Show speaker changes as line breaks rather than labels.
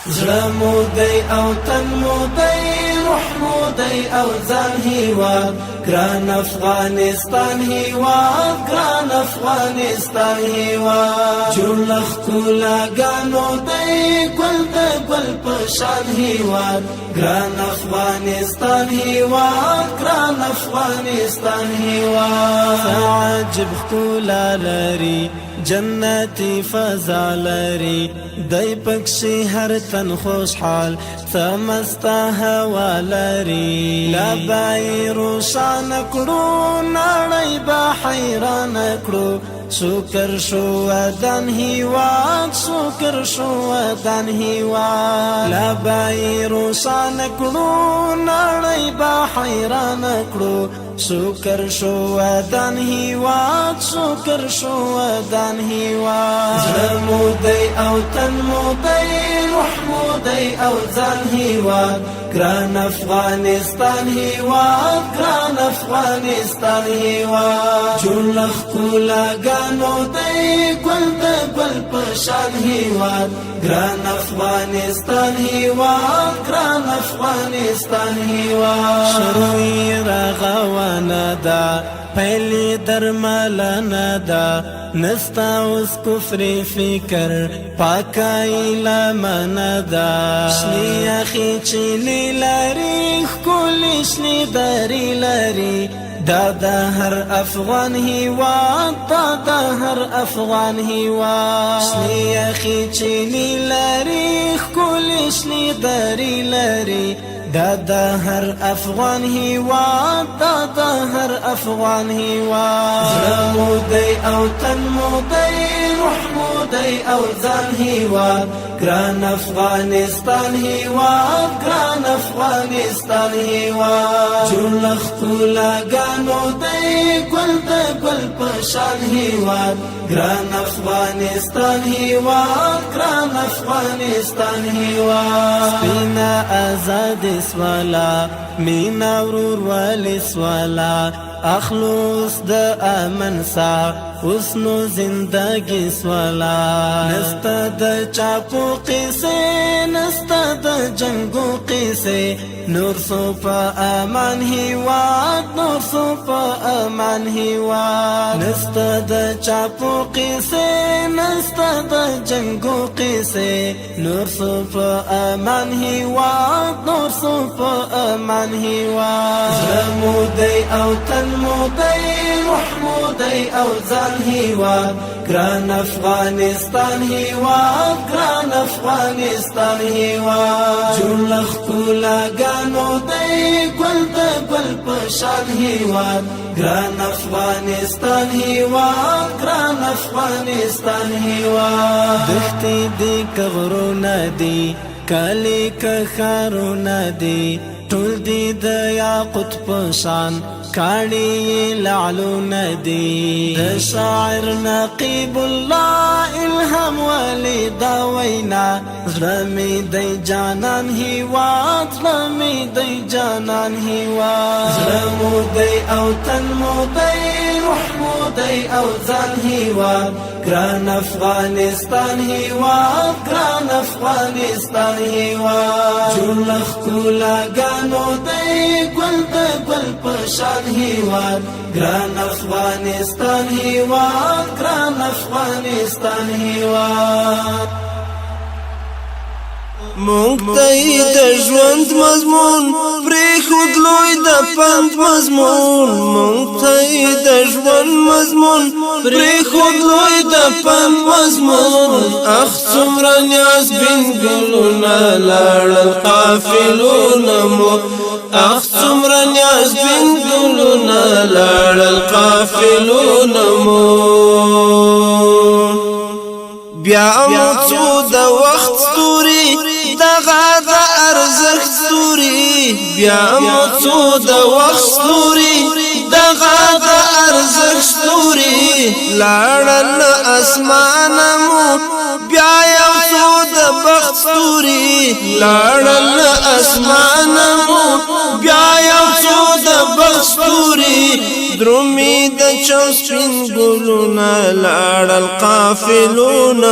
زړه مو دی او تن مو دی روح مو دی او ځان هیواد ګران افغانستان هیواد ګران افغانستان هیواد جوړ ښکلاګانو دی ګل د ګل په شان هیواد ګران افغانستان هیواد ګران افغانستان هیواد عجب ښکلا لري جنتی فضا لري دای پکشي هر تن خوشحال سمستا هوا لري لبای روشان کړو نړۍ به حیران کړو شکر شو ودان هیواد شکر شو ودان هیواد لبای روشان کړو نړۍ به حیران کړو شکر شو ودان هیواد شکر شو ودان هیواد زړه مو دی او تن مو دی روح مو دی او ځان هیواد ګران افغانستان هیواد ګران افغانستان هیواد جوړ ښکلاګانو دی ګل د ګل په شان هیواد ګران افغانستان هیواد ګران افغانستان هیواد شروع رغوانه ده پهلی درملنه ده نستا اوس کفر فکر پاکای لمنه ده شنی اخی چلی لري ښکلي شنی دری لري دا د هر افغان هیواد دا د هر افغان هیواد شنی اخی چلی لري ښکلي شنی دری لري دا د هر افغان هیواد دا د هر افغان هیواد زړه مو دی او تن مو دی روح مو دی او ځان هیواد ګران افغانستان هیواد ګران افغانستان هیواد جوړ ښکلاګانو دی ګل د ګل په شان هیواد ګران افغانستان هیواد ګران افغانستان هیواد سپینا آزاد سوالا مینا ورور والی سوالا اخلوص د امن سا حسنو زندگی سوالا نستا د چاپو قیسے نستا د جنگو قیسے نور سو پا امان هیواد نور سو پا امان هیواد نستا د چاپو قیسے نستا د جنگو قیسے نور سو پا امان هیواد نور سو پا امان هیواد زړه مو دی او تن مو دی روح مو دی او ځان هیواد ګران افغانستان هیواد ګران افغانستان هیواد جوړ ښکلاګانو دی ګل د ګل په شان هیواد ګران افغانستان هیواد ګران افغانستان هیواد دښتې دي که غرونه دي کلی که ښارونه دي ټول دي د یاقوت په شان کاڼي لعلونه دي د شاعر نقیب الله الهام ولي دا وینا زړه مې دی جانان هیواد زړه مې دی جانان هیواد زړه مو دی او تن مو دی روح مو دی او ځان هیواد ګران افغانستان هیواد ګران افغانستان هیواد جوړ ښکلاګانو دی ګل د ګل په شان هیواد ګران افغانستان هیواد ګران افغانستان هیواد
مونږ ته د ژوند مضمون پرېښود لوی د پند مضمون مونږ ته د ژوند مضمون پرېښود لوی د پند مضمون اخ څومره نیاز بین ګلونه لاړل قافلونه مو اخ څومره نیاز بین ګلونه لاړل قافلونه مو بیا مو څو د وخت ستوري دغه د ارزښت ستوري بیا مو څو د وخت ستوري دغه د ارزښت ستوري لاړل اسمانه مو بیا یو څو د بخت ستوري لاړل اسمانه مو بیا یو څو د بخت ستوري درومي د چم سپین ګلونه لاړل قافلونه